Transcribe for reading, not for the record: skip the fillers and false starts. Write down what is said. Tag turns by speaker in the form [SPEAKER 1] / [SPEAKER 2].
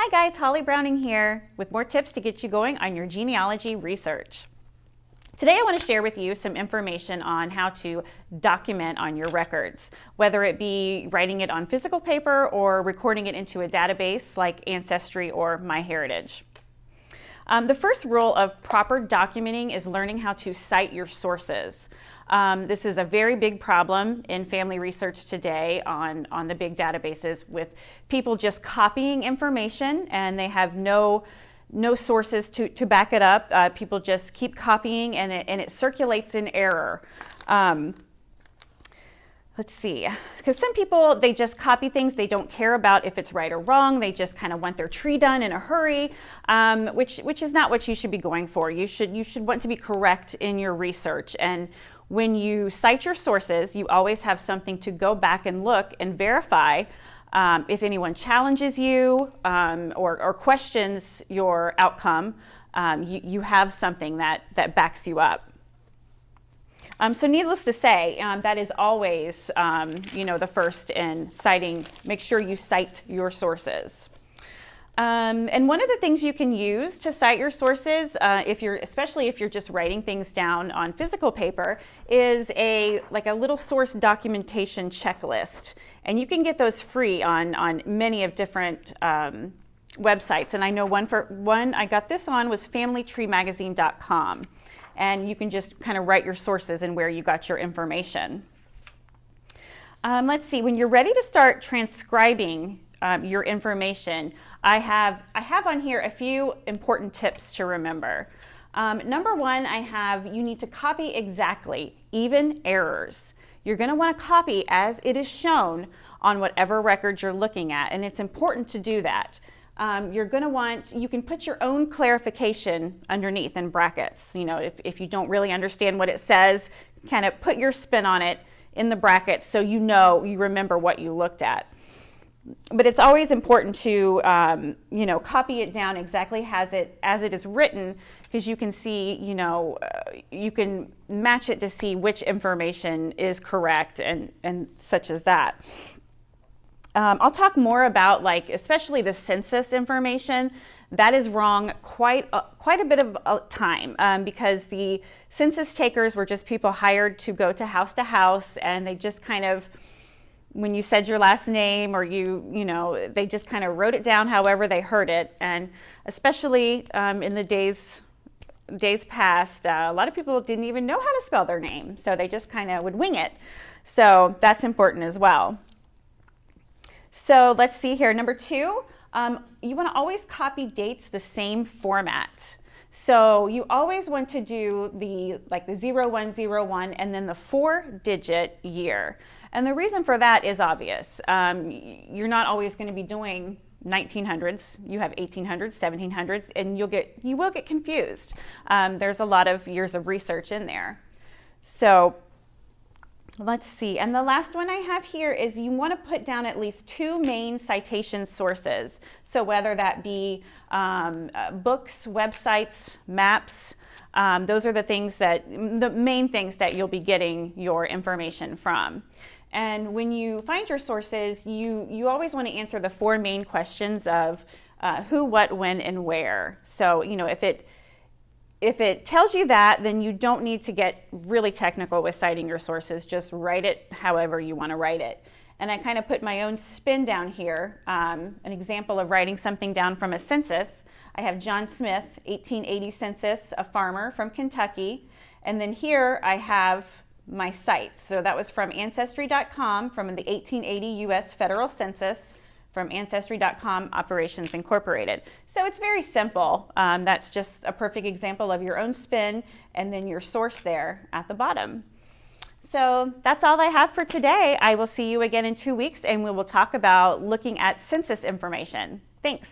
[SPEAKER 1] Hi guys, Holly Browning here with more tips to get you going on your genealogy research. Today I want to share with you some information on how to document on your records, whether it be writing it on physical paper or recording it into a database like Ancestry or MyHeritage. The first rule of proper documenting is learning how to cite your sources. This is a very big problem in family research today on the big databases, with people just copying information and they have no sources to back it up. People just keep copying and it circulates in error. Let's see, because some people, they just copy things. They don't care about if it's right or wrong. They just kind of want their tree done in a hurry, which is not what you should be going for. You should want to be correct in your research. And when you cite your sources, you always have something to go back and look and verify. If anyone challenges you or questions your outcome, you have something that backs you up. So needless to say, that is always, the first in citing. Make sure you cite your sources. And one of the things you can use to cite your sources, especially if you're just writing things down on physical paper, is a little source documentation checklist. And you can get those free on many of different websites. And I know one I got this on was familytreemagazine.com. And you can just kind of write your sources and where you got your information. Let's see, when you're ready to start transcribing your information, I have on here a few important tips to remember. Number one, you need to copy exactly, even errors. You're going to want to copy as it is shown on whatever record you're looking at, and it's important to do that. You can put your own clarification underneath in brackets. If you don't really understand what it says, kind of put your spin on it in the brackets so you remember what you looked at. But it's always important to copy it down exactly as it is written, because you can see, you can match it to see which information is correct and such as that. I'll talk more about especially the census information. That is wrong quite a bit of time because the census takers were just people hired to go to house, and they just kind of, when you said your last name or they just kind of wrote it down however they heard it. And especially in the days past, a lot of people didn't even know how to spell their name, so they just kind of would wing it. So that's important as well. So let's see here. Number two, you want to always copy dates the same format. So you always want to do the 0101 and then the 4-digit year. And the reason for that is obvious. You're not always going to be doing 1900s. You have 1800s, 1700s, and you will get confused. There's a lot of years of research in there. So let's see. And the last one I have here is you want to put down at least 2 main citation sources. So whether that be books, websites, maps, those are the main things that you'll be getting your information from. And when you find your sources, you always want to answer the 4 main questions of who, what, when, and where. So, if it tells you that, then you don't need to get really technical with citing your sources. Just write it however you want to write it. And I kind of put my own spin down here, an example of writing something down from a census. I have John Smith, 1880 census, a farmer from Kentucky. And then here I have my sites. So that was from Ancestry.com, from the 1880 U.S. Federal Census, from Ancestry.com Operations Incorporated. So it's very simple. That's just a perfect example of your own spin and then your source there at the bottom. So that's all I have for today. I will see you again in 2 weeks, and we will talk about looking at census information. Thanks.